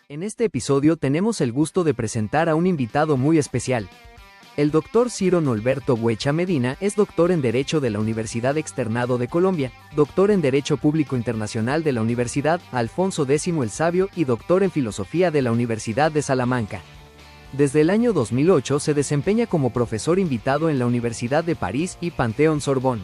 En este episodio tenemos el gusto de presentar a un invitado muy especial. El Dr. Ciro Norberto Buecha Medina es doctor en Derecho de la Universidad Externado de Colombia, doctor en Derecho Público Internacional de la Universidad Alfonso X el Sabio y doctor en Filosofía de la Universidad de Salamanca. Desde el año 2008 se desempeña como profesor invitado en la Universidad de París y Panteón-Sorbonne.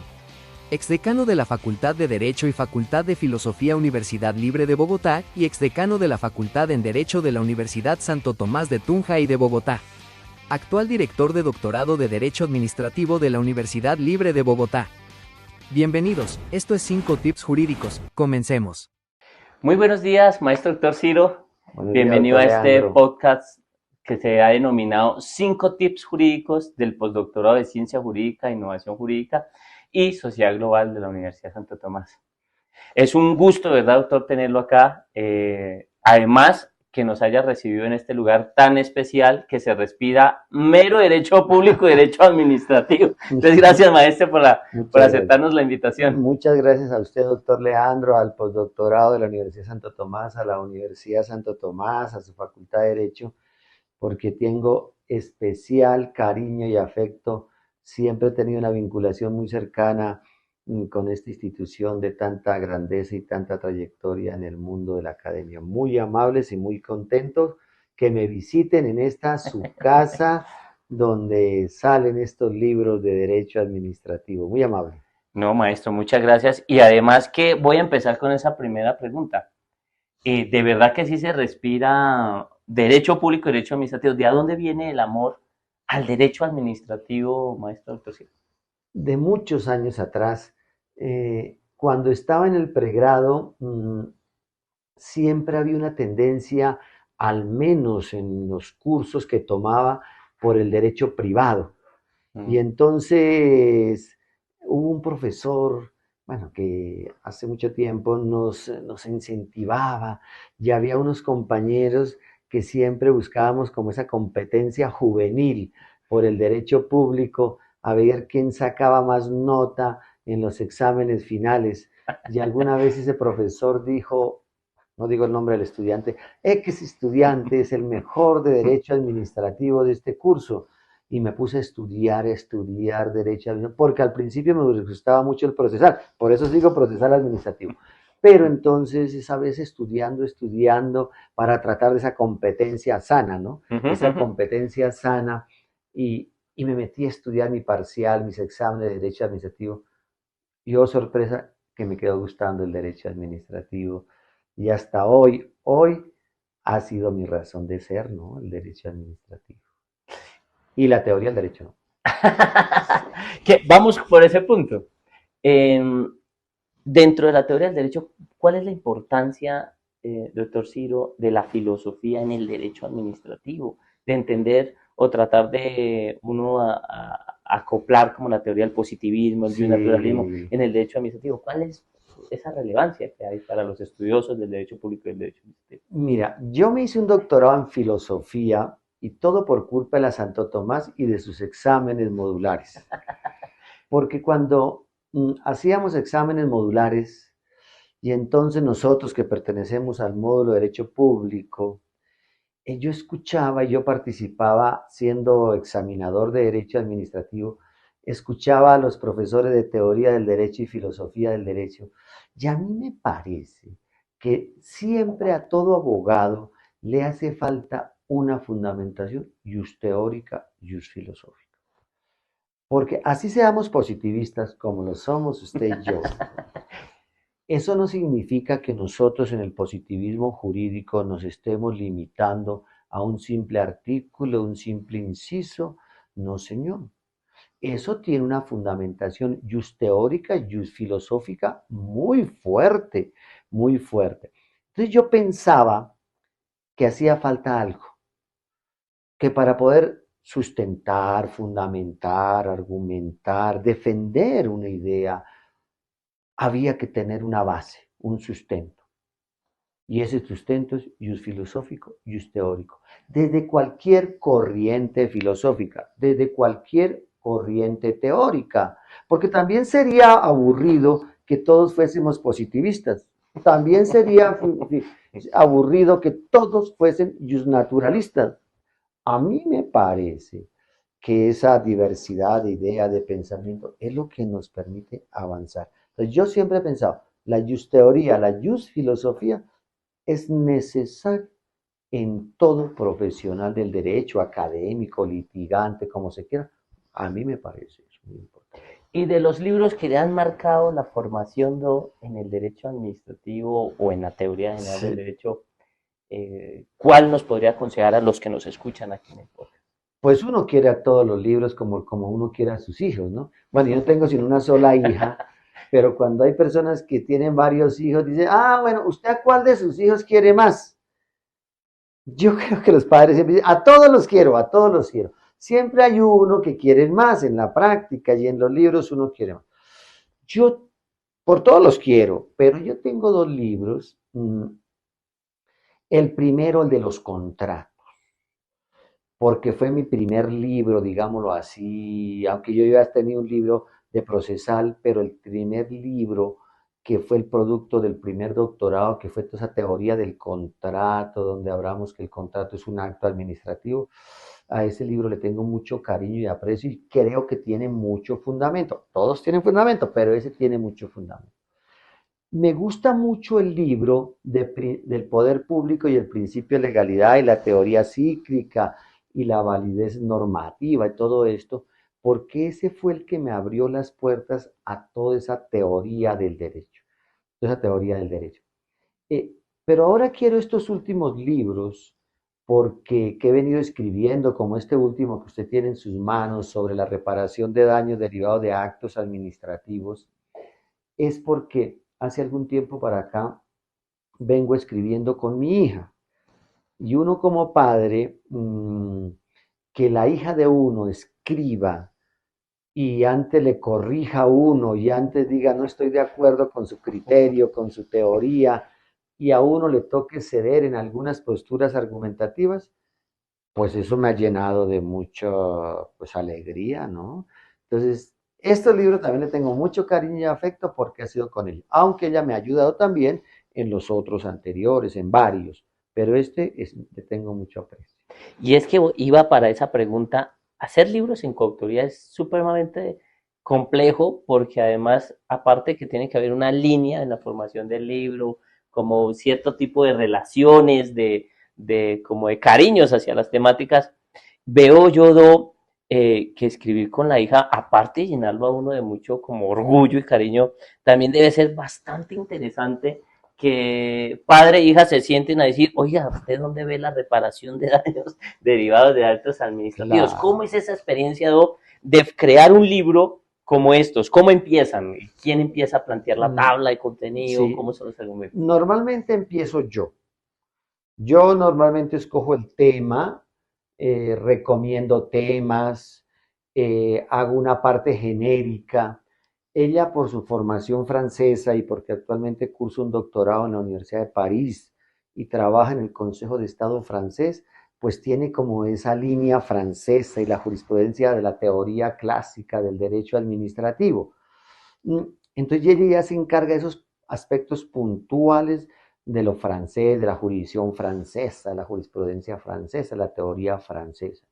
Exdecano de la Facultad de Derecho y Facultad de Filosofía Universidad Libre de Bogotá y exdecano de la Facultad en Derecho de la Universidad Santo Tomás de Tunja y de Bogotá. Actual director de doctorado de Derecho Administrativo de la Universidad Libre de Bogotá. Bienvenidos, esto es 5 Tips Jurídicos, comencemos. Muy buenos días, maestro doctor Ciro. Bienvenido a este Leandro. podcast que se ha denominado 5 Tips Jurídicos del Postdoctorado de Ciencia Jurídica, Innovación Jurídica y Sociedad Global de la Universidad Santo Tomás. Es un gusto, ¿verdad, doctor, tenerlo acá? Además, que nos haya recibido en este lugar tan especial que se respira mero derecho público y derecho administrativo. Entonces, gracias, maestro, por aceptarnos la invitación. Muchas gracias a usted, doctor Leandro, al postdoctorado de la Universidad Santo Tomás, a la Universidad Santo Tomás, a su Facultad de Derecho, porque tengo especial cariño y afecto. Siempre he tenido una vinculación muy cercana con esta institución de tanta grandeza y tanta trayectoria en el mundo de la academia. Muy amables y muy contentos que me visiten en esta su casa donde salen estos libros de derecho administrativo. Muy amable. No, maestro, muchas gracias. Y además que voy a empezar con esa primera pregunta. ¿De verdad que sí se respira derecho público y derecho administrativo? ¿De dónde viene el amor al derecho administrativo, maestro doctor Ciro? De muchos años atrás, cuando estaba en el pregrado, siempre había una tendencia, al menos en los cursos que tomaba, por el derecho privado. Y entonces hubo un profesor, bueno, que hace mucho tiempo nos incentivaba, y había unos compañeros que siempre buscábamos como esa competencia juvenil por el derecho público, a ver quién sacaba más nota en los exámenes finales. Y alguna vez ese profesor dijo, no digo el nombre del estudiante, X estudiante es el mejor de derecho administrativo de este curso. Y me puse a estudiar derecho administrativo, porque al principio me gustaba mucho el procesal, por eso digo procesal administrativo. Pero entonces esa vez estudiando para tratar de esa competencia sana, ¿no? Esa competencia sana, y me metí a estudiar mi parcial, mis exámenes de derecho administrativo. Y oh, sorpresa, que me quedó gustando el derecho administrativo. Y hasta hoy ha sido mi razón de ser, ¿no? El derecho administrativo. Y la teoría del derecho, ¿no? Vamos por ese punto. Dentro de la teoría del derecho, ¿cuál es la importancia, doctor Ciro, de la filosofía en el derecho administrativo? De entender o tratar de uno acoplar como la teoría del positivismo, el binaturalismo en el derecho administrativo. ¿Cuál es esa relevancia que hay para los estudiosos del derecho público y del derecho administrativo? Mira, yo me hice un doctorado en filosofía, y todo por culpa de la Santo Tomás y de sus exámenes modulares. Porque cuando hacíamos exámenes modulares, y entonces nosotros que pertenecemos al módulo de Derecho Público, yo escuchaba y yo participaba siendo examinador de Derecho Administrativo, escuchaba a los profesores de Teoría del Derecho y Filosofía del Derecho, y a mí me parece que siempre a todo abogado le hace falta una fundamentación jus teórica, jus filosófica. Porque así seamos positivistas como lo somos usted y yo, eso no significa que nosotros en el positivismo jurídico nos estemos limitando a un simple artículo, un simple inciso. No, señor. Eso tiene una fundamentación jus teórica, jus filosófica muy fuerte, muy fuerte. Entonces yo pensaba que hacía falta algo, que para poder sustentar, fundamentar, argumentar, defender una idea, había que tener una base, un sustento. Y ese sustento es jus filosófico, jus teórico. Desde cualquier corriente filosófica, desde cualquier corriente teórica. Porque también sería aburrido que todos fuésemos positivistas. También sería aburrido que todos fuesen naturalistas. A mí me parece que esa diversidad de ideas, de pensamiento, es lo que nos permite avanzar. Entonces, yo siempre he pensado, la teoría, la filosofía es necesaria en todo profesional del derecho, académico, litigante, como se quiera. A mí me parece eso muy importante. Y de los libros que le han marcado la formación en el derecho administrativo o en la teoría general del Sí. derecho, ¿cuál nos podría aconsejar a los que nos escuchan aquí en el podcast? Pues uno quiere a todos los libros como uno quiere a sus hijos, ¿no? Bueno, yo no tengo sino una sola hija, pero cuando hay personas que tienen varios hijos, dicen, ah, bueno, ¿usted a cuál de sus hijos quiere más? Yo creo que los padres siempre dicen, a todos los quiero, a todos los quiero. Siempre hay uno que quiere más en la práctica y en los libros uno quiere más. Yo por todos los quiero, pero yo tengo dos libros. El primero, el de los contratos, porque fue mi primer libro, digámoslo así, aunque yo ya tenía un libro de procesal, pero el primer libro que fue el producto del primer doctorado, que fue toda esa teoría del contrato, donde hablamos que el contrato es un acto administrativo, a ese libro le tengo mucho cariño y aprecio y creo que tiene mucho fundamento. Todos tienen fundamento, pero ese tiene mucho fundamento. Me gusta mucho el libro del poder público y el principio de legalidad y la teoría cíclica y la validez normativa y todo esto, porque ese fue el que me abrió las puertas a toda esa teoría del derecho, toda esa teoría del derecho. Eh, pero ahora quiero estos últimos libros porque que he venido escribiendo, como este último que usted tiene en sus manos sobre la reparación de daños derivados de actos administrativos, es porque hace algún tiempo para acá vengo escribiendo con mi hija. Y uno como padre, que la hija de uno escriba y antes le corrija a uno y antes diga no estoy de acuerdo con su criterio, con su teoría, y a uno le toque ceder en algunas posturas argumentativas, pues eso me ha llenado de mucha pues alegría, ¿no? Entonces, estos libros también le tengo mucho cariño y afecto porque ha sido con ella, aunque ella me ha ayudado también en los otros anteriores, en varios, pero le tengo mucho aprecio. Y es que iba para esa pregunta, hacer libros en coautoría es supremamente complejo porque además, aparte que tiene que haber una línea en la formación del libro, como cierto tipo de relaciones, como de cariños hacia las temáticas, veo yo que escribir con la hija, aparte de llenarlo a uno de mucho como orgullo y cariño, también debe ser bastante interesante que padre e hija se sienten a decir, oiga, ¿usted dónde ve la reparación de daños derivados de actos administrativos? ¿Cómo Claro. es esa experiencia de crear un libro como estos? ¿Cómo empiezan? ¿Quién empieza a plantear la Mm, tabla de contenido? sí, ¿Cómo son los argumentos? normalmente empiezo yo. Yo normalmente escojo el tema, recomiendo temas, hago una parte genérica. Ella, por su formación francesa y porque actualmente cursa un doctorado en la Universidad de París y trabaja en el Consejo de Estado francés, pues tiene como esa línea francesa y la jurisprudencia de la teoría clásica del derecho administrativo. Mm, Entonces ella ya se encarga de esos aspectos puntuales de lo francés, de la jurisdicción francesa, de la jurisprudencia francesa, la teoría francesa.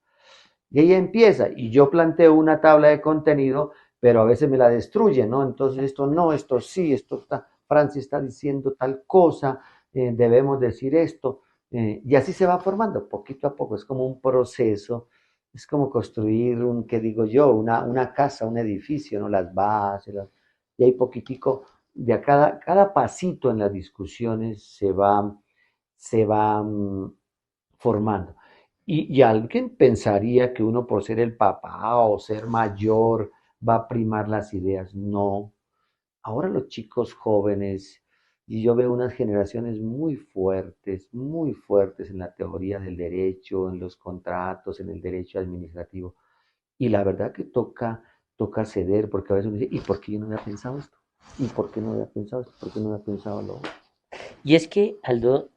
Y ella empieza, y yo planteo una tabla de contenido, pero a veces me la destruye, ¿no? Entonces esto no, esto sí, esto está, Francia está diciendo tal cosa, debemos decir esto, y así se va formando poquito a poco, es como un proceso, es como construir qué digo yo, una casa, un edificio, ¿no? Las bases, y ahí poquitico, cada pasito en las discusiones se va formando. Y alguien pensaría que uno por ser el papá o ser mayor va a primar las ideas. No. Ahora los chicos jóvenes, y yo veo unas generaciones muy fuertes en la teoría del derecho, en los contratos, en el derecho administrativo. Y la verdad que toca ceder, porque a veces uno dice, ¿y por qué yo no había pensado esto? ¿Y por qué no había pensado esto? ¿Por qué no había pensado lo otro? Y es que Aldo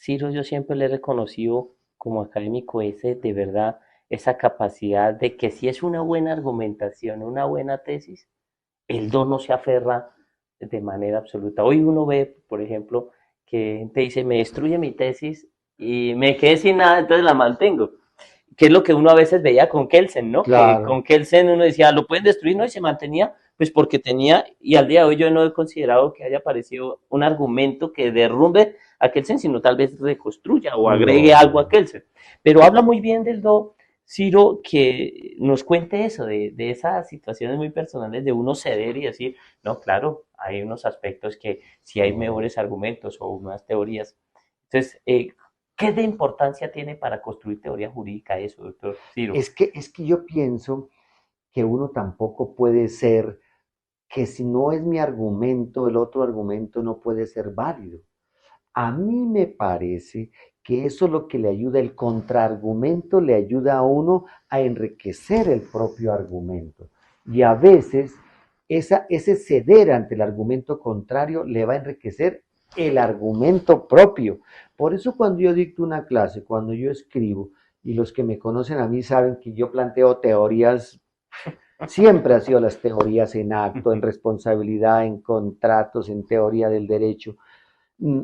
Ciro yo siempre le he reconocido como académico ese, de verdad, esa capacidad de que si es una buena argumentación, una buena tesis, el do no se aferra de manera absoluta. Hoy uno ve, por ejemplo, que te dice, me destruye mi tesis y me quedé sin nada, entonces la mantengo. Que es lo que uno a veces veía con Kelsen, ¿no? Que Claro. con Kelsen uno decía, lo pueden destruir, ¿no? Y se mantenía, pues porque tenía, y al día de hoy yo no he considerado que haya aparecido un argumento que derrumbe a Kelsen, sino tal vez reconstruya o agregue No, algo a no. Kelsen. Pero habla muy bien del Do, Ciro, que nos cuente eso, de esas situaciones muy personales, de uno ceder y decir, no, claro, hay unos aspectos que si hay No. mejores argumentos o unas teorías. Entonces, ¿qué de importancia tiene para construir teoría jurídica eso, doctor Ciro? Es que yo pienso que uno tampoco puede ser, que si no es mi argumento, el otro argumento no puede ser válido. A mí me parece que eso es lo que le ayuda, el contraargumento le ayuda a uno a enriquecer el propio argumento. Y a veces ese ceder ante el argumento contrario le va a enriquecer el argumento propio. Por eso cuando yo dicto una clase, cuando yo escribo, y los que me conocen a mí saben que yo planteo teorías, siempre ha sido las teorías en acto, en responsabilidad, en contratos, en teoría del derecho. Mm,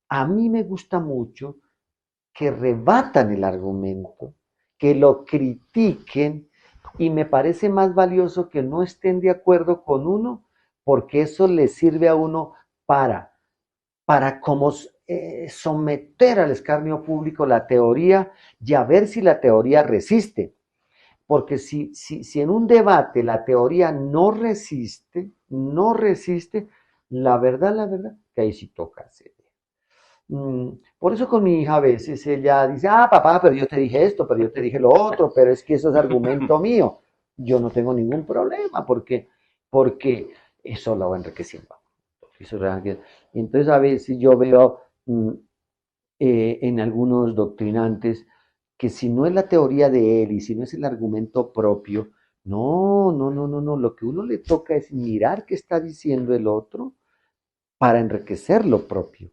A mí me gusta mucho que rebatan el argumento, que lo critiquen, y me parece más valioso que no estén de acuerdo con uno, porque eso le sirve a uno para, para como someter al escarnio público la teoría y a ver si la teoría resiste. Porque si en un debate la teoría no resiste, la verdad, que ahí sí toca hacer. Por eso con mi hija a veces ella dice, papá, pero yo te dije esto, pero yo te dije lo otro, pero es que eso es argumento mío. Yo no tengo ningún problema porque eso lo va enriqueciendo. Eso lo va enriqueciendo. Entonces a veces yo veo en algunos doctrinantes que si no es la teoría de él y si no es el argumento propio, no, no, no, no, no. Lo que uno le toca es mirar qué está diciendo el otro para enriquecer lo propio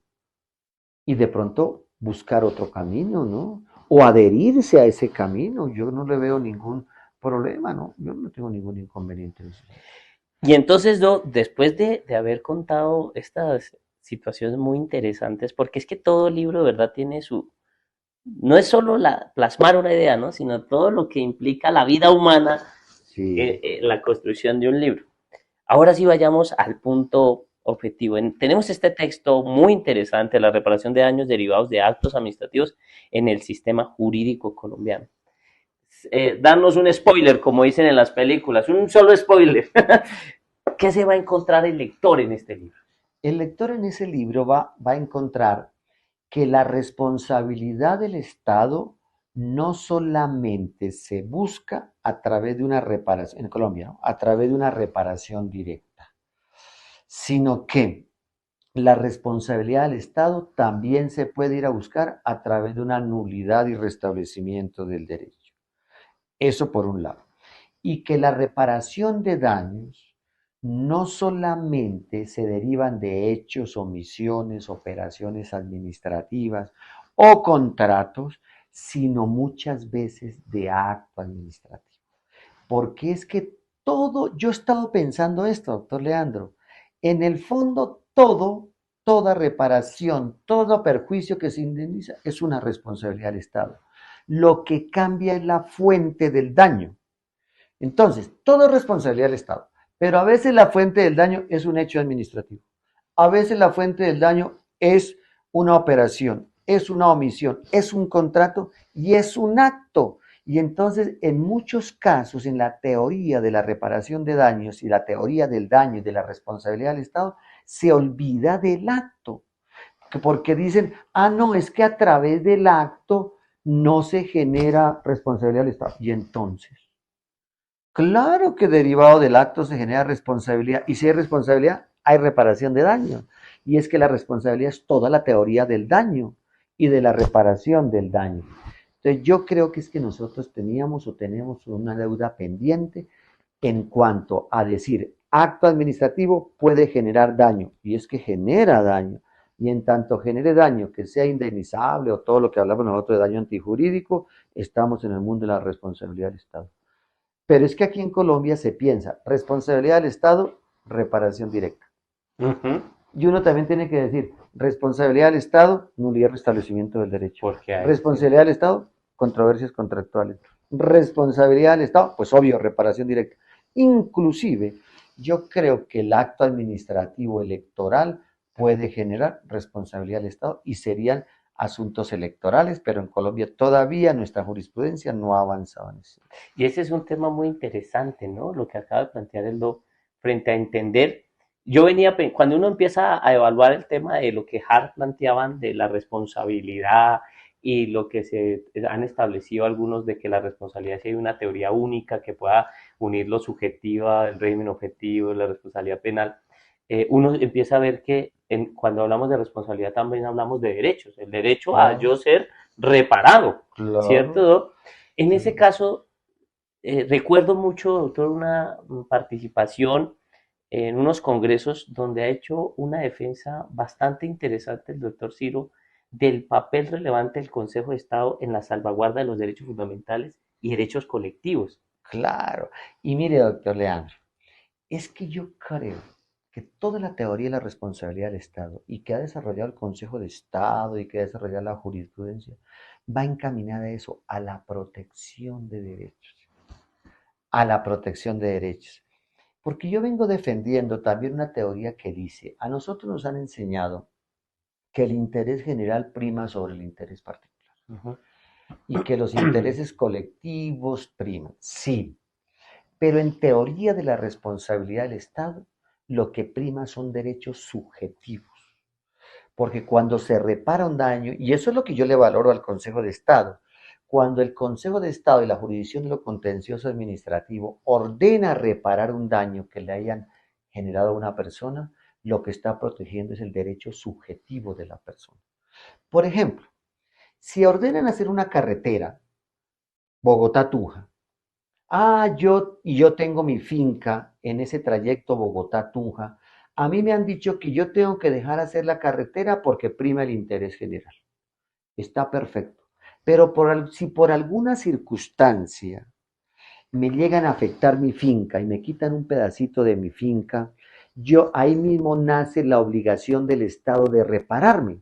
y de pronto buscar otro camino, ¿no? O adherirse a ese camino. Yo no le veo ningún problema, ¿no? Yo no tengo ningún inconveniente en eso. Y entonces, después de haber contado estas situaciones muy interesantes, porque es que todo libro, ¿verdad? Tiene su, no es solo plasmar una idea, ¿no? Sino todo lo que implica la vida humana, Sí. la construcción de un libro. Ahora sí vayamos al punto objetivo. Tenemos este texto muy interesante, la reparación de daños derivados de actos administrativos en el sistema jurídico colombiano. Darnos un spoiler, como dicen en las películas, un solo spoiler. ¿Qué se va a encontrar el lector en este libro? El lector en ese libro va a encontrar que la responsabilidad del Estado no solamente se busca a través de una reparación, en Colombia, ¿no? A través de una reparación directa, sino que la responsabilidad del Estado también se puede ir a buscar a través de una nulidad y restablecimiento del derecho. Eso por un lado. Y que la reparación de daños no solamente se derivan de hechos, omisiones, operaciones administrativas o contratos, sino muchas veces de acto administrativo. Porque es que todo, yo he estado pensando esto, doctor Leandro, en el fondo toda reparación, todo perjuicio que se indemniza es una responsabilidad del Estado. Lo que cambia es la fuente del daño. Entonces, todo es responsabilidad del Estado, pero a veces la fuente del daño es un hecho administrativo. A veces la fuente del daño es una operación, es una omisión, es un contrato y es un acto. Y entonces, en muchos casos, en la teoría de la reparación de daños y la teoría del daño y de la responsabilidad del Estado, se olvida del acto. Porque dicen, no, es que a través del acto no se genera responsabilidad del Estado. Y entonces, claro que derivado del acto se genera responsabilidad. Y si hay responsabilidad, hay reparación de daño. Y es que la responsabilidad es toda la teoría del daño y de la reparación del daño. Entonces yo creo que es que nosotros teníamos o tenemos una deuda pendiente en cuanto a decir, acto administrativo puede generar daño. Y es que genera daño. Y en tanto genere daño que sea indemnizable o todo lo que hablamos nosotros de daño antijurídico, estamos en el mundo de la responsabilidad del Estado. Pero es que aquí en Colombia se piensa responsabilidad del Estado, reparación directa. Ujú. Y uno también tiene que decir, responsabilidad del Estado, nulidad y restablecimiento del derecho. Porque hay, sí. Responsabilidad del Estado, controversias contractuales. Responsabilidad del Estado, pues obvio, reparación directa. Inclusive, yo creo que el acto administrativo electoral puede generar responsabilidad del Estado y serían asuntos electorales, pero en Colombia todavía nuestra jurisprudencia no ha avanzado en eso. Y ese es un tema muy interesante, ¿no? Lo que acaba de plantear el Do frente a entender. Yo venía, cuando uno empieza a evaluar el tema de lo que Hart planteaban de la responsabilidad y lo que se han establecido algunos de que la responsabilidad si hay una teoría única que pueda unir lo subjetivo, el régimen objetivo, la responsabilidad penal, uno empieza a ver que cuando hablamos de responsabilidad también hablamos de derechos, el derecho a Claro, yo ser reparado, ¿cierto, claro. Do? En ese caso, recuerdo mucho, doctor, una participación en unos congresos donde ha hecho una defensa bastante interesante el doctor Ciro del papel relevante del Consejo de Estado en la salvaguarda de los derechos fundamentales y derechos colectivos. Claro. Y mire, doctor Leandro, es que yo creo que toda la teoría de la responsabilidad del Estado y que ha desarrollado el Consejo de Estado y que ha desarrollado la jurisprudencia va encaminada a eso, a la protección de derechos, a la protección de derechos. Porque yo vengo defendiendo también una teoría que dice, a nosotros nos han enseñado que el interés general prima sobre el interés particular Uh -huh. y que los intereses colectivos priman. Sí, pero en teoría de la responsabilidad del Estado, lo que prima son derechos subjetivos. Porque cuando se repara un daño, y eso es lo que yo le valoro al Consejo de Estado, cuando el Consejo de Estado y la jurisdicción de lo contencioso administrativo ordena reparar un daño que le hayan generado a una persona, lo que está protegiendo es el derecho subjetivo de la persona. Por ejemplo, si ordenan hacer una carretera Bogotá-Tuja, yo tengo mi finca en ese trayecto Bogotá-Tunja. A mí me han dicho que yo tengo que dejar hacer la carretera porque prima el interés general. Está perfecto. Pero si por alguna circunstancia me llegan a afectar mi finca y me quitan un pedacito de mi finca, yo ahí mismo nace la obligación del Estado de repararme.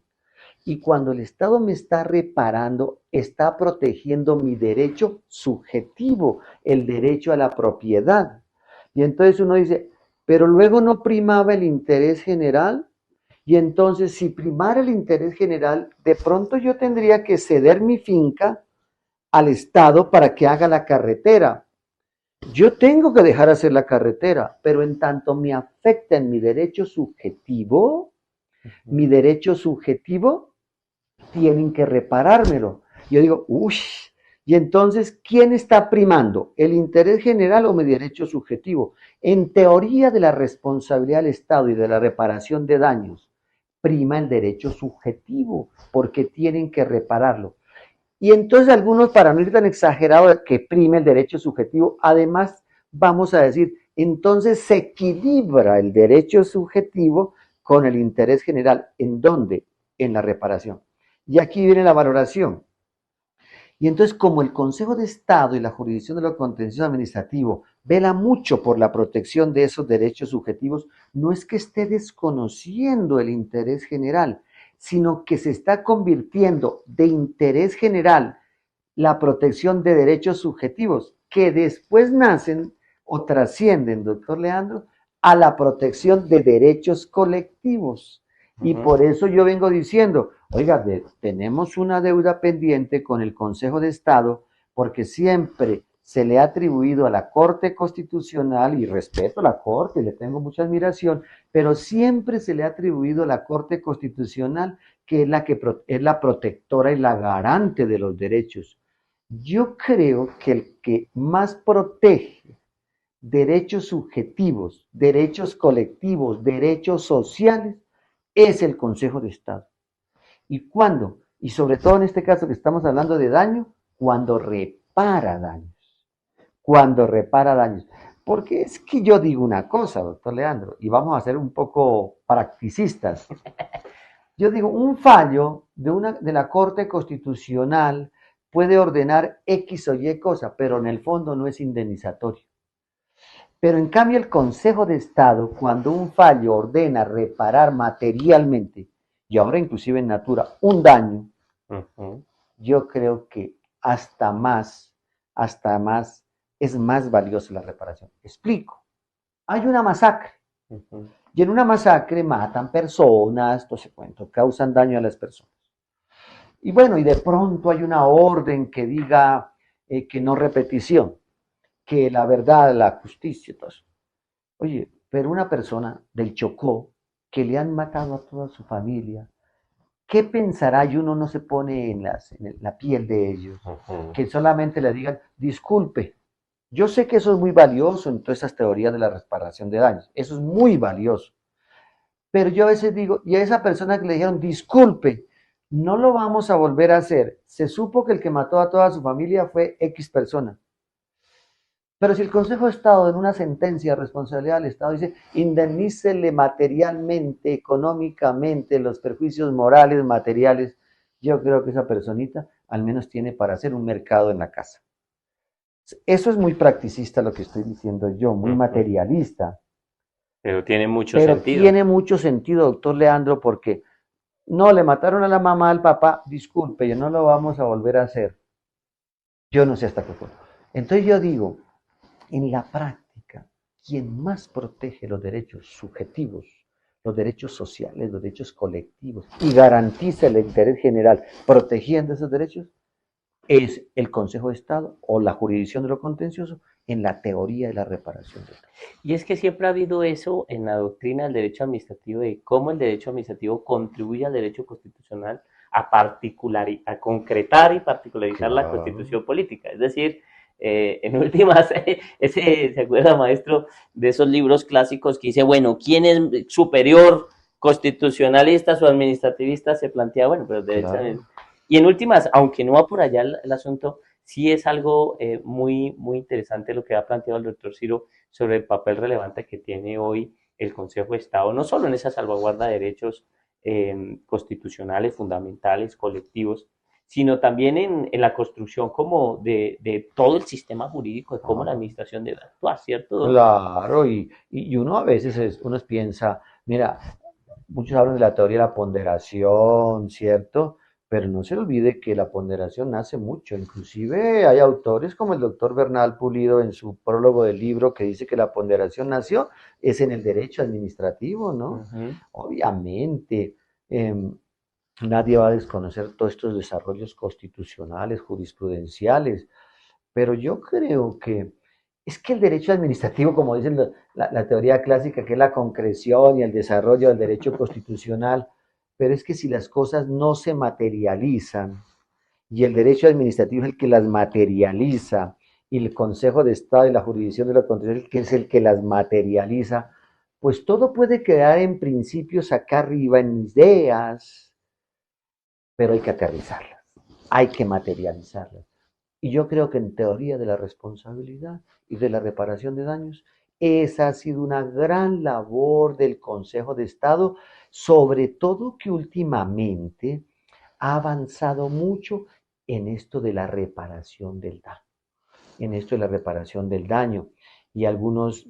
Y cuando el Estado me está reparando, está protegiendo mi derecho subjetivo, el derecho a la propiedad. Y entonces uno dice, pero luego no primaba el interés general. Y entonces, si primara el interés general, de pronto yo tendría que ceder mi finca al Estado para que haga la carretera. Yo tengo que dejar hacer la carretera, pero en tanto me afecta en mi derecho subjetivo, tienen que reparármelo. Yo digo, uy, y entonces, ¿quién está primando? ¿El interés general o mi derecho subjetivo? En teoría de la responsabilidad del Estado y de la reparación de daños, prima el derecho subjetivo, porque tienen que repararlo. Y entonces algunos, para no ir tan exagerado que prime el derecho subjetivo, además vamos a decir, entonces se equilibra el derecho subjetivo con el interés general. ¿En dónde? En la reparación. Y aquí viene la valoración. Y entonces, como el Consejo de Estado y la jurisdicción de lo contencioso administrativo vela mucho por la protección de esos derechos subjetivos, no es que esté desconociendo el interés general, sino que se está convirtiendo de interés general la protección de derechos subjetivos, que después nacen o trascienden, doctor Leandro, a la protección de derechos colectivos. Y por eso yo vengo diciendo, oiga, tenemos una deuda pendiente con el Consejo de Estado, porque siempre se le ha atribuido a la Corte Constitucional, y respeto a la Corte, le tengo mucha admiración, pero siempre se le ha atribuido a la Corte Constitucional, que es la protectora y la garante de los derechos. Yo creo que el que más protege derechos subjetivos, derechos colectivos, derechos sociales, es el Consejo de Estado. ¿Y cuándo? Y sobre todo en este caso que estamos hablando de daño, cuando repara daños. Cuando repara daños. Porque es que yo digo una cosa, doctor Leandro, y vamos a ser un poco practicistas. Yo digo, un fallo de la Corte Constitucional puede ordenar X o Y cosa, pero en el fondo no es indemnizatorio. Pero en cambio el Consejo de Estado, cuando un fallo ordena reparar materialmente, y ahora inclusive en natura, un daño, yo creo que hasta más, es más valiosa la reparación. Explico. Hay una masacre, y en una masacre matan personas, todo ese cuento, causan daño a las personas. Y bueno, y de pronto hay una orden que diga que no repetición, que la verdad, la justicia, todo eso. Oye, pero una persona del Chocó que le han matado a toda su familia, ¿qué pensará? Y uno no se pone en la piel de ellos, que solamente le digan, disculpe. Yo sé que eso es muy valioso en todas esas teorías de la reparación de daños, eso es muy valioso. Pero yo a veces digo, y a esa persona que le dijeron, disculpe, no lo vamos a volver a hacer. Se supo que el que mató a toda su familia fue X persona. Pero si el Consejo de Estado en una sentencia de responsabilidad del Estado dice, indemnícele materialmente, económicamente, los perjuicios morales, materiales, yo creo que esa personita al menos tiene para hacer un mercado en la casa. Eso es muy practicista lo que estoy diciendo yo, muy materialista. Pero tiene mucho Pero sentido. tiene mucho sentido, doctor Leandro, porque no le mataron a la mamá, al papá, disculpe, yo no lo vamos a volver a hacer. Yo no sé hasta qué punto. Entonces yo digo, en la práctica, quien más protege los derechos subjetivos, los derechos sociales, los derechos colectivos y garantiza el interés general protegiendo esos derechos, es el Consejo de Estado o la jurisdicción de lo contencioso en la teoría de la reparación del daño. Y es que siempre ha habido eso en la doctrina del derecho administrativo, de cómo el derecho administrativo contribuye al derecho constitucional a concretar y particularizar la constitución política. Es decir, en últimas, ¿se acuerda, maestro, de esos libros clásicos que dice, bueno, ¿quién es superior, constitucionalistas o administrativistas? Se plantea, bueno, pero derecho y en últimas, aunque no va por allá el asunto, sí es algo muy, muy interesante lo que ha planteado el doctor Ciro sobre el papel relevante que tiene hoy el Consejo de Estado, no solo en esa salvaguarda de derechos constitucionales, fundamentales, colectivos, sino también en la construcción como de todo el sistema jurídico, de cómo la administración debe actuar, ¿cierto? Claro, y uno a veces uno piensa, mira, muchos hablan de la teoría de la ponderación, ¿cierto? Pero no se olvide que la ponderación nace mucho. Inclusive hay autores como el doctor Bernal Pulido en su prólogo del libro que dice que la ponderación nació es en el derecho administrativo, ¿no? Obviamente, nadie va a desconocer todos estos desarrollos constitucionales, jurisprudenciales, pero yo creo que es que el derecho administrativo, como dice la teoría clásica, que es la concreción y el desarrollo del derecho constitucional, pero es que si las cosas no se materializan y el derecho administrativo es el que las materializa y el Consejo de Estado y la jurisdicción de la Constitución que es el que las materializa, pues todo puede quedar en principios acá arriba, en ideas, pero hay que aterrizarlas, hay que materializarlas. Y yo creo que en teoría de la responsabilidad y de la reparación de daños, esa ha sido una gran labor del Consejo de Estado, sobre todo que últimamente ha avanzado mucho en esto de la reparación del daño, en esto de la reparación del daño. Y algunos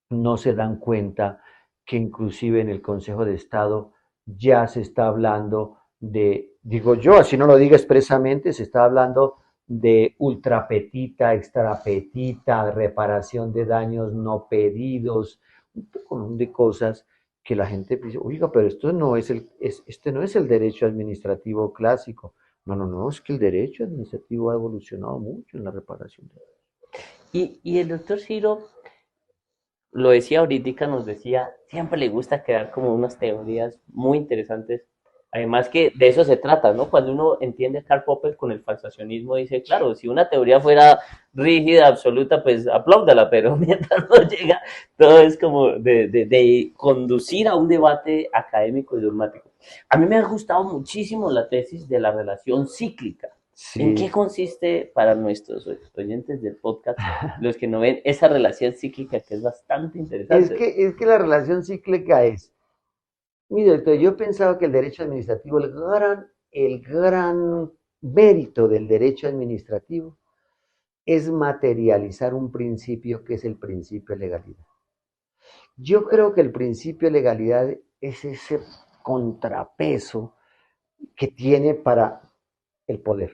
no se dan cuenta que inclusive en el Consejo de Estado ya se está hablando de, digo yo, así no lo diga expresamente, se está hablando de ultrapetita, extrapetita, reparación de daños no pedidos, un poco de cosas que la gente dice, oiga, pero esto no es este no es el derecho administrativo clásico. No, no, no, es que el derecho administrativo ha evolucionado mucho en la reparación de daños. Y el doctor Ciro lo decía ahorita, nos decía, siempre le gusta crear como unas teorías muy interesantes. Además que de eso se trata, ¿no? Cuando uno entiende a Karl Popper con el falsacionismo, dice, claro, si una teoría fuera rígida, absoluta, pues apláudala, pero mientras no llega, todo es como de conducir a un debate académico y dogmático. A mí me ha gustado muchísimo la tesis de la relación cíclica. Sí. ¿En qué consiste para nuestros oyentes del podcast, los que no ven esa relación cíclica que es bastante interesante? Es que la relación cíclica es, mire, doctor, yo pensaba que el derecho administrativo, el gran mérito del derecho administrativo es materializar un principio que es el principio de legalidad. Yo creo que el principio de legalidad es ese contrapeso que tiene para el poder.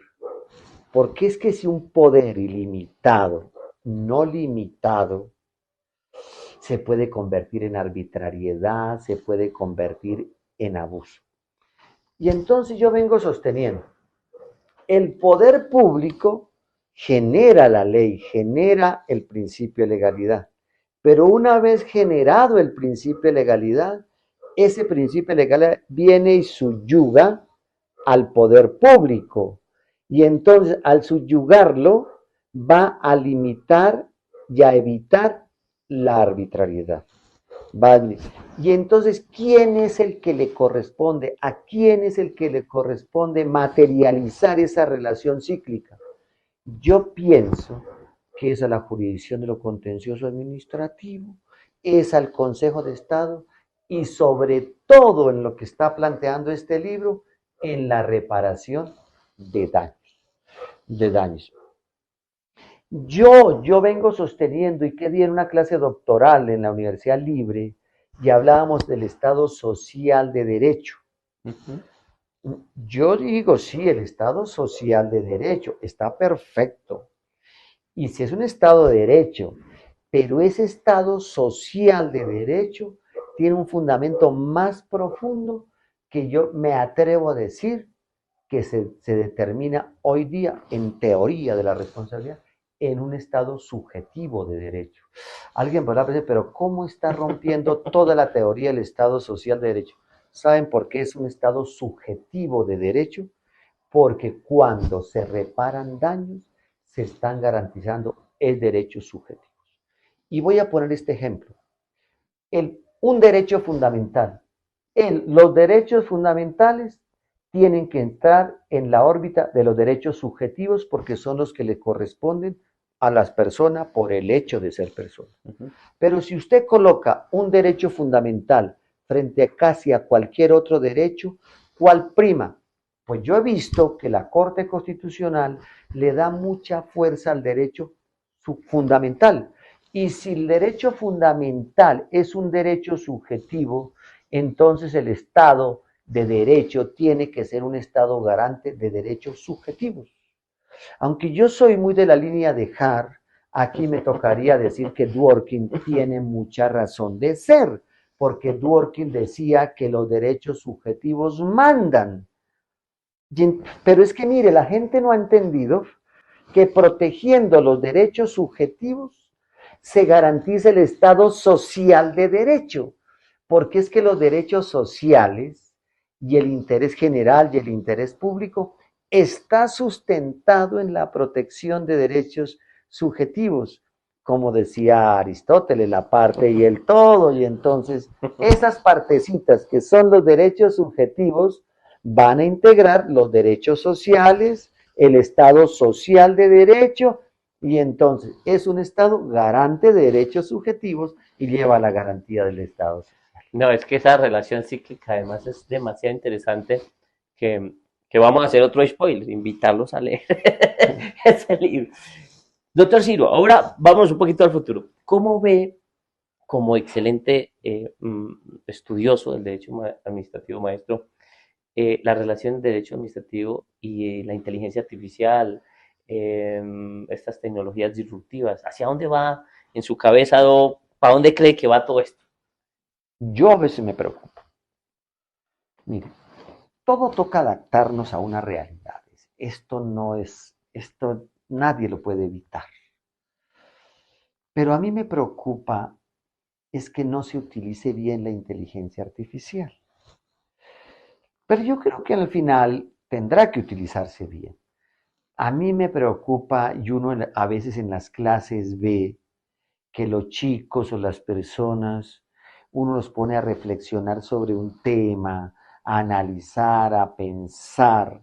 Porque es que si un poder ilimitado, no limitado, se puede convertir en arbitrariedad, se puede convertir en abuso. Y entonces yo vengo sosteniendo, el poder público genera la ley, genera el principio de legalidad. Pero una vez generado el principio de legalidad, ese principio de legalidad viene y subyuga al poder público. Y entonces, al subyugarlo, va a limitar y a evitar la arbitrariedad. Y entonces, ¿quién es el que le corresponde? ¿A quién es el que le corresponde materializar esa relación cíclica? Yo pienso que es a la jurisdicción de lo contencioso administrativo, es al Consejo de Estado y sobre todo en lo que está planteando este libro, en la reparación de daños. De daños. Yo vengo sosteniendo y que di en una clase doctoral en la Universidad Libre y hablábamos del Estado social de derecho. Yo digo, sí, el Estado social de derecho está perfecto. Y si es un Estado de derecho, pero ese Estado social de derecho tiene un fundamento más profundo que yo me atrevo a decir que se determina hoy día en teoría de la responsabilidad en un estado subjetivo de derecho. Alguien podrá pensar, pero ¿cómo está rompiendo toda la teoría del estado social de derecho? ¿Saben por qué es un estado subjetivo de derecho? Porque cuando se reparan daños, se están garantizando el derecho subjetivo. Y voy a poner este ejemplo. Un derecho fundamental. Los derechos fundamentales tienen que entrar en la órbita de los derechos subjetivos porque son los que le corresponden a las personas por el hecho de ser persona. Pero si usted coloca un derecho fundamental frente a casi a cualquier otro derecho, ¿cuál prima? Pues yo he visto que la Corte Constitucional le da mucha fuerza al derecho fundamental. Y si el derecho fundamental es un derecho subjetivo, entonces el Estado de derecho tiene que ser un Estado garante de derechos subjetivos. Aunque yo soy muy de la línea de Hart, aquí me tocaría decir que Dworkin tiene mucha razón de ser, porque Dworkin decía que los derechos subjetivos mandan. Pero es que mire, la gente no ha entendido que protegiendo los derechos subjetivos se garantiza el Estado social de derecho, porque es que los derechos sociales y el interés general y el interés público está sustentado en la protección de derechos subjetivos, como decía Aristóteles, la parte y el todo, y entonces esas partecitas que son los derechos subjetivos van a integrar los derechos sociales, el Estado social de derecho, y entonces es un Estado garante de derechos subjetivos y lleva la garantía del Estado social. No, es que esa relación cíclica además es demasiado interesante que, que vamos a hacer otro spoiler, invitarlos a leer ese libro. Doctor Ciro, ahora vamos un poquito al futuro. ¿Cómo ve, como excelente estudioso del derecho administrativo, maestro, la relación del derecho administrativo y la inteligencia artificial, estas tecnologías disruptivas? ¿Hacia dónde va en su cabeza? ¿Para dónde cree que va todo esto? Yo a veces me preocupo. Mire, todo toca adaptarnos a unas realidades. Esto nadie lo puede evitar. Pero a mí me preocupa es que no se utilice bien la inteligencia artificial. Pero yo creo que al final tendrá que utilizarse bien. A mí me preocupa, y uno a veces en las clases ve que los chicos o las personas, uno los pone a reflexionar sobre un tema, a analizar, a pensar,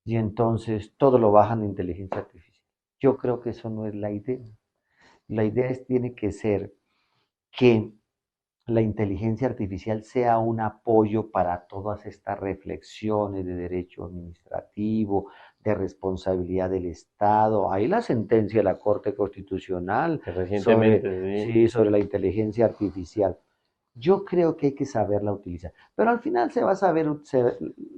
y entonces todo lo bajan a inteligencia artificial. Yo creo que eso no es la idea. La idea tiene que ser que la inteligencia artificial sea un apoyo para todas estas reflexiones de derecho administrativo, de responsabilidad del Estado. Hay la sentencia de la Corte Constitucional Que sobre, recientemente, sí, sobre la inteligencia artificial. Yo creo que hay que saberla utilizar, pero al final se va a saber,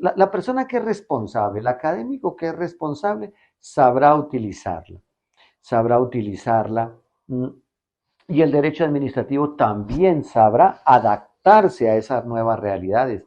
la persona que es responsable, el académico que es responsable, sabrá utilizarla, mm, y el derecho administrativo también sabrá adaptarse a esas nuevas realidades.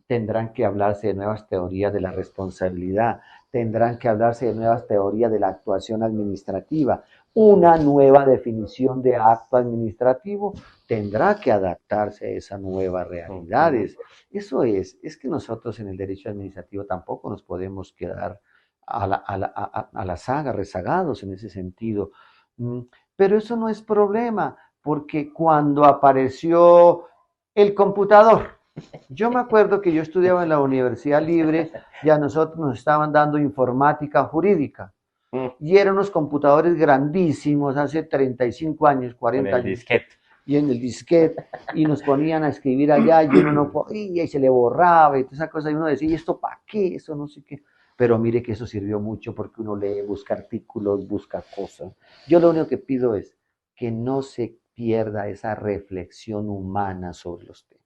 Tendrán que hablarse de nuevas teorías de la responsabilidad, tendrán que hablarse de nuevas teorías de la actuación administrativa. Una nueva definición de acto administrativo tendrá que adaptarse a esas nuevas realidades. Eso es que nosotros en el derecho administrativo tampoco nos podemos quedar a la saga, rezagados en ese sentido. Pero eso no es problema, porque cuando apareció el computador, yo me acuerdo que yo estudiaba en la Universidad Libre y a nosotros nos estaban dando informática jurídica. Y eran unos computadores grandísimos hace 35 años, con 40 el años. disquete. Y en el disquete, y nos ponían a escribir allá, y uno no podía, y se le borraba, y toda esa cosa, y uno decía, ¿y esto para qué? Eso no sé qué. Pero mire que eso sirvió mucho porque uno lee, busca artículos, busca cosas. Yo lo único que pido es que no se pierda esa reflexión humana sobre los temas,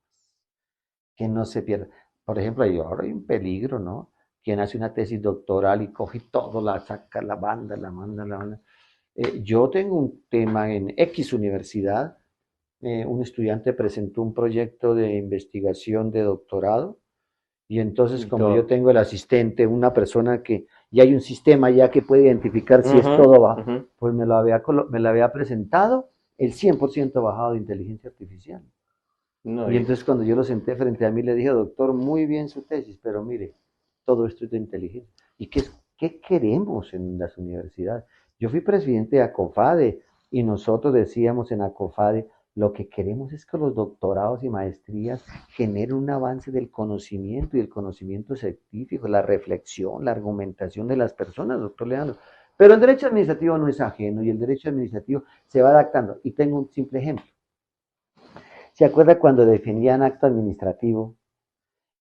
que no se pierda. Por ejemplo, ahora hay un peligro, ¿no? Quien hace una tesis doctoral y coge todo, la saca, la banda, la manda, la manda. Yo tengo un tema en X universidad, un estudiante presentó un proyecto de investigación de doctorado y entonces Y como yo todo. tengo el asistente, una persona que ya hay un sistema ya que puede identificar si es Ujú, todo bajo, ujú. pues me lo había presentado el 100% bajado de inteligencia artificial. No, Y entonces cuando yo lo senté frente a mí le dije, doctor, muy bien su tesis, pero mire, todo esto es de inteligencia. ¿Y qué queremos en las universidades? Yo fui presidente de ACOFADE y nosotros decíamos en ACOFADE, lo que queremos es que los doctorados y maestrías generen un avance del conocimiento y el conocimiento científico, la reflexión, la argumentación de las personas, doctor Leandro. Pero el derecho administrativo no es ajeno y el derecho administrativo se va adaptando. Y tengo un simple ejemplo. ¿Se acuerda cuando definían acto administrativo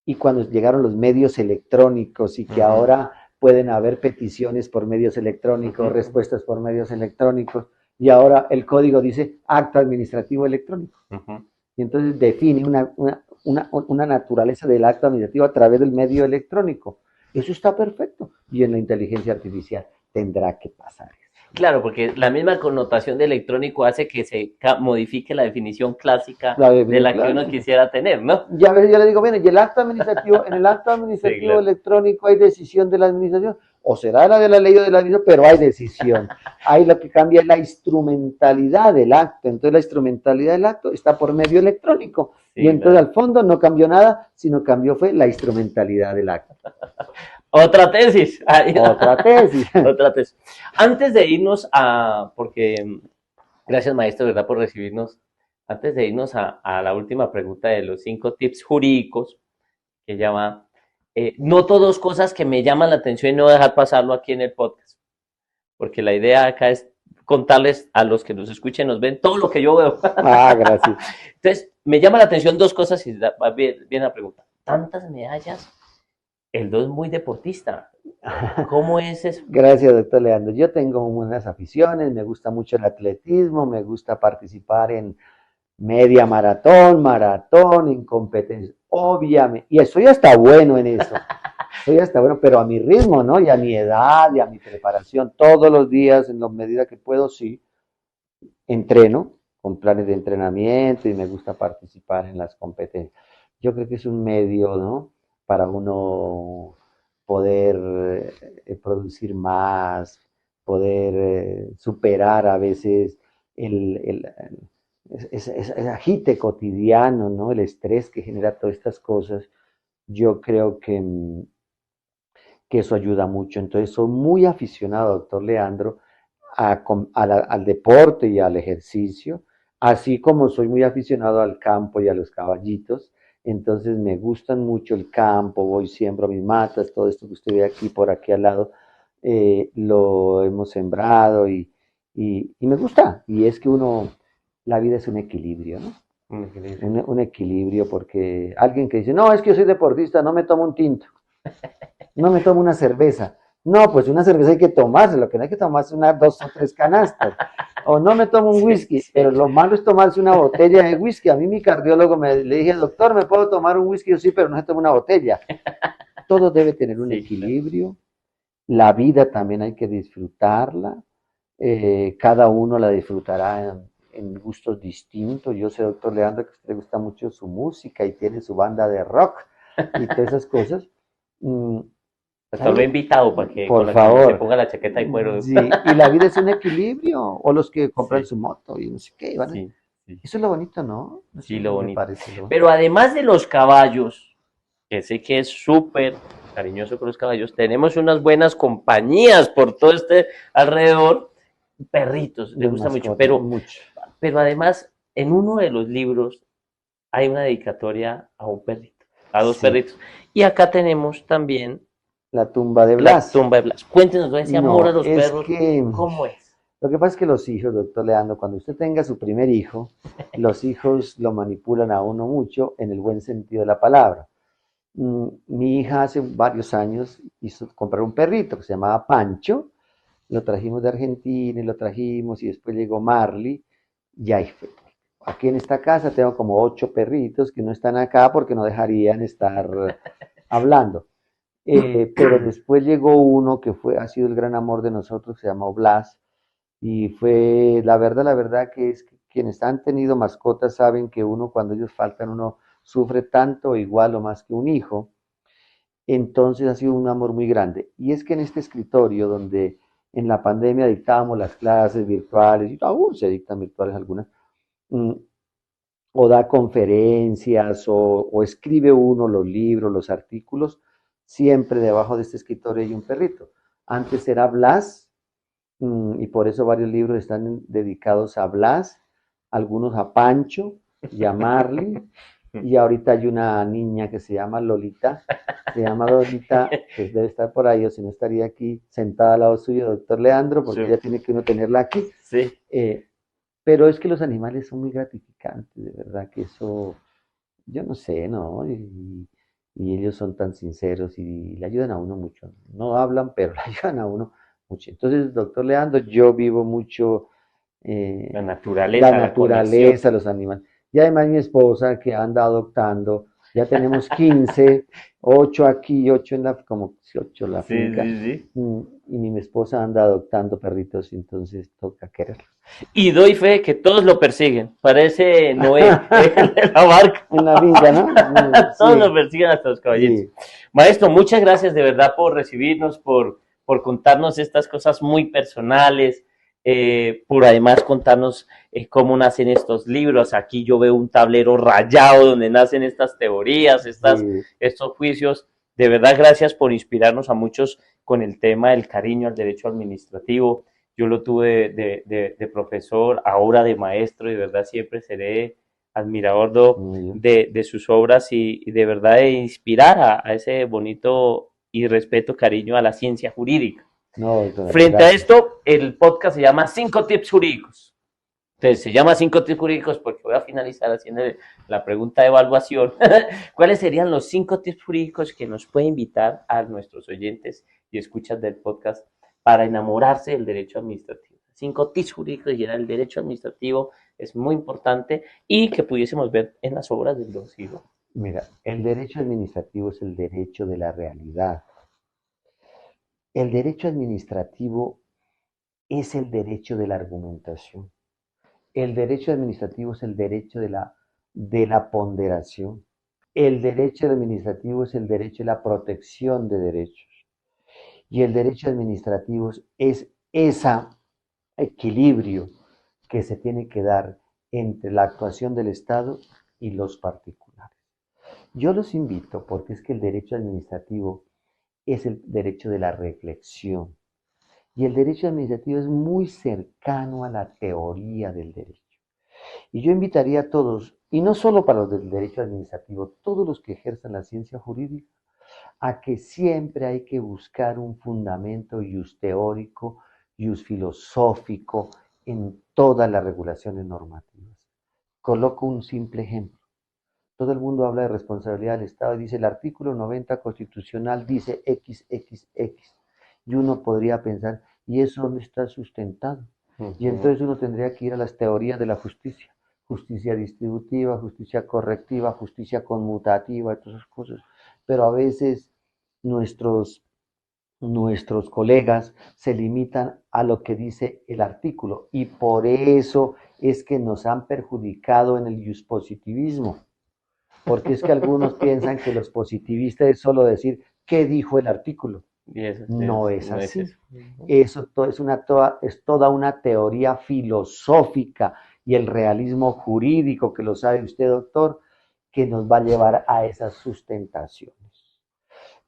y cuando llegaron los medios electrónicos y que ahora pueden haber peticiones por medios electrónicos, respuestas por medios electrónicos, y ahora el código dice acto administrativo electrónico? Y entonces define una naturaleza del acto administrativo a través del medio electrónico. Eso está perfecto. Y en la inteligencia artificial tendrá que pasar eso. Claro, porque la misma connotación de electrónico hace que se modifique la definición clásica de la que uno Claro. quisiera tener, ¿no? Ya le digo, bueno, y el acto administrativo, en el acto administrativo Sí, claro. electrónico hay decisión de la administración, o será la de la ley o de la administración, pero hay decisión. Ahí lo que cambia es la instrumentalidad del acto. Entonces la instrumentalidad del acto está por medio electrónico. Sí, Y entonces claro. al fondo no cambió nada, sino cambió fue la instrumentalidad del acto. Otra tesis. Ahí- Otra tesis. Otra tesis. Antes de irnos a, porque gracias maestro, ¿verdad? Por recibirnos. Antes de irnos a la última pregunta de los 5 tips jurídicos, que llama, noto 2 cosas que me llaman la atención y no dejar pasarlo aquí en el podcast, porque la idea acá es contarles a los que nos escuchen, nos ven, todo lo que yo veo. Ah, gracias. Entonces, me llama la atención 2 cosas y va bien, bien la pregunta. Tantas medallas, el 2 es muy deportista. ¿Cómo es eso? Gracias, doctor Leandro. Yo tengo unas aficiones, me gusta mucho el atletismo, me gusta participar en media maratón, en competencias, obviamente, y estoy hasta bueno en eso, estoy hasta bueno, pero a mi ritmo, ¿no? Y a mi edad, y a mi preparación, todos los días, en la medida que puedo, sí, entreno con planes de entrenamiento y me gusta participar en las competencias. Yo creo que es un medio, ¿no? Para uno poder producir más, poder superar a veces ese agite cotidiano, ¿no? El estrés que genera todas estas cosas. Yo creo que eso ayuda mucho. Entonces, soy muy aficionado, doctor Leandro, al deporte y al ejercicio, así como soy muy aficionado al campo y a los caballitos. Entonces me gustan mucho el campo, voy, siembro mis matas, todo esto que usted ve aquí, por aquí al lado, lo hemos sembrado y me gusta. Y es que la vida es un equilibrio, ¿no? Un equilibrio. un equilibrio, porque alguien que dice, no, es que yo soy deportista, no me tomo un tinto, no me tomo una cerveza. No, pues una cerveza hay que tomarse, lo que no hay que tomarse unas 2 o 3 canastas. O no me tomo un Sí, whisky, sí. pero lo malo es tomarse una botella de whisky. A mí mi cardiólogo le dije, doctor, ¿me puedo tomar un whisky? Yo sí, pero no se toma una botella. Todo debe tener un Sí, claro. equilibrio. La vida también hay que disfrutarla. Cada uno la disfrutará en gustos distintos. Yo sé, doctor Leandro, que a usted le gusta mucho su música y tiene su banda de rock y todas esas cosas. Mm, Hasta lo he hay- invitado para que por con se favor. ponga la chaqueta de cuero. Sí, y la vida es un equilibrio. O los que compran Sí, su moto y no sé qué. sí, sí. Eso es lo bonito, ¿no? Eso Sí, lo me bonito. parece lo bonito. Pero además de los caballos, que sé que es súper cariñoso con los caballos, tenemos unas buenas compañías por todo este alrededor, perritos, le Las gusta mucho, mascotas, mucho. pero además en uno de los libros hay una dedicatoria a un perrito, a dos Sí, perritos. Y acá tenemos también la tumba de la Blas. tumba de Blas. Cuéntenos ese amor a No, los es perros, que ¿cómo es? lo que pasa es que los hijos, doctor Leandro, cuando usted tenga su primer hijo, los hijos lo manipulan a uno mucho en el buen sentido de la palabra. Mi hija hace varios años hizo comprar un perrito que se llamaba Pancho, lo trajimos de Argentina y lo trajimos y después llegó Marley y ahí fue. Aquí en esta casa tengo como 8 perritos que no están acá porque no dejarían estar hablando. Pero después llegó uno que ha sido el gran amor de nosotros, se llamó Blas, y fue, la verdad que es que quienes han tenido mascotas saben que uno cuando ellos faltan, uno sufre tanto, igual o más que un hijo. Entonces ha sido un amor muy grande. Y es que en este escritorio donde en la pandemia dictábamos las clases virtuales, y aún se dictan virtuales algunas, mm, o da conferencias, o escribe uno los libros, los artículos, siempre debajo de este escritorio hay un perrito. Antes era Blas, y por eso varios libros están dedicados a Blas, algunos a Pancho y a Marley, y ahorita hay una niña que se llama Lolita, que debe estar por ahí, o si no estaría aquí sentada al lado suyo, doctor Leandro, porque Sí, ella tiene que uno tenerla aquí. sí. Eh, pero es que los animales son muy gratificantes, de verdad que eso, yo no sé, ¿no? Y ellos son tan sinceros y le ayudan a uno mucho. No hablan, pero le ayudan a uno mucho. Entonces, doctor Leandro, yo vivo mucho La la naturaleza, la conexión. naturaleza, los animales. Y además mi esposa que anda adoptando, ya tenemos 15, 8 aquí, 8 en la, como 8 en la Sí, finca, sí, sí. y mi esposa anda adoptando perritos, entonces toca quererlos. Y doy fe que todos lo persiguen. Parece Noé, el de la barca. En la finca, ¿no? Todos lo Sí, persiguen hasta los caballitos. sí. Maestro, muchas gracias de verdad por recibirnos, por contarnos estas cosas muy personales, por además contarnos cómo nacen estos libros. Aquí yo veo un tablero rayado donde nacen estas teorías, Sí, estos juicios. De verdad, gracias por inspirarnos a muchos con el tema del cariño al derecho administrativo. Yo lo tuve de profesor, ahora de maestro, y de verdad siempre seré admirador muy bien. de sus obras y de verdad de inspirar a ese bonito y respeto, cariño a la ciencia jurídica. No, doctora, Frente a gracias. esto, el podcast se llama 5 tips jurídicos. Entonces, se llama 5 tips jurídicos porque voy a finalizar haciendo la pregunta de evaluación. ¿Cuáles serían los 5 tips jurídicos que nos puede invitar a nuestros oyentes y escuchas del podcast para enamorarse del derecho administrativo? 5 tips jurídicos y el derecho administrativo es muy importante y que pudiésemos ver en las obras del Don Ciro. Mira, el derecho administrativo es el derecho de la realidad. El derecho administrativo es el derecho de la argumentación. El derecho administrativo es el derecho de la ponderación. El derecho administrativo es el derecho de la protección de derechos. Y el derecho administrativo es ese equilibrio que se tiene que dar entre la actuación del Estado y los particulares. Yo los invito porque es que el derecho administrativo es el derecho de la reflexión. Y el derecho administrativo es muy cercano a la teoría del derecho. Y yo invitaría a todos, y no solo para los del derecho administrativo, todos los que ejerzan la ciencia jurídica, a que siempre hay que buscar un fundamento ius teórico, ius filosófico en todas las regulaciones normativas. Coloco un simple ejemplo. Todo el mundo habla de responsabilidad del Estado y dice el artículo 90 constitucional dice XXX. Y uno podría pensar, ¿y eso dónde está sustentado? Y entonces uno tendría que ir a las teorías de la justicia. Justicia distributiva, justicia correctiva, justicia conmutativa, todas esas cosas. Pero a veces nuestros colegas se limitan a lo que dice el artículo y por eso es que nos han perjudicado en el positivismo. Porque es que algunos piensan que los positivistas es solo decir qué dijo el artículo. No es así. Eso es toda una teoría filosófica y el realismo jurídico, que lo sabe usted, doctor, que nos va a llevar a esas sustentaciones.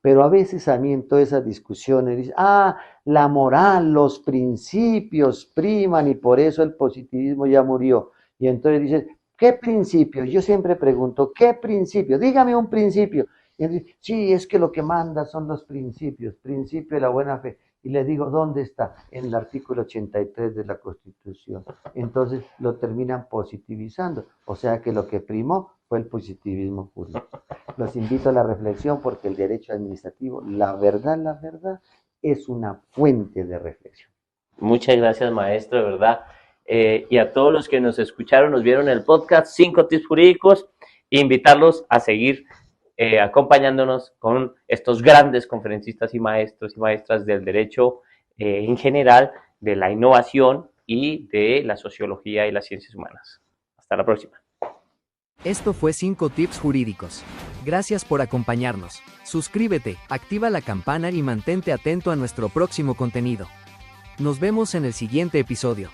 Pero a veces a mí en todas esas discusiones dicen, la moral, los principios priman y por eso el positivismo ya murió. Y entonces dicen, ¿qué principios? Yo siempre pregunto, ¿qué principio? Dígame un principio. Y entonces, sí, es que lo que manda son los principios, principio de la buena fe. Y le digo, ¿dónde está? En el artículo 83 de la Constitución. Entonces lo terminan positivizando. O sea que lo que primó fue el positivismo jurídico. Los invito a la reflexión porque el derecho administrativo, la verdad, es una fuente de reflexión. Muchas gracias, maestro, de verdad. Y a todos los que nos escucharon, nos vieron en el podcast 5 tips jurídicos, invitarlos a seguir acompañándonos con estos grandes conferencistas y maestros y maestras del derecho en general, de la innovación y de la sociología y las ciencias humanas. Hasta la próxima. Esto fue 5 tips jurídicos. Gracias por acompañarnos. Suscríbete, activa la campana y mantente atento a nuestro próximo contenido. Nos vemos en el siguiente episodio.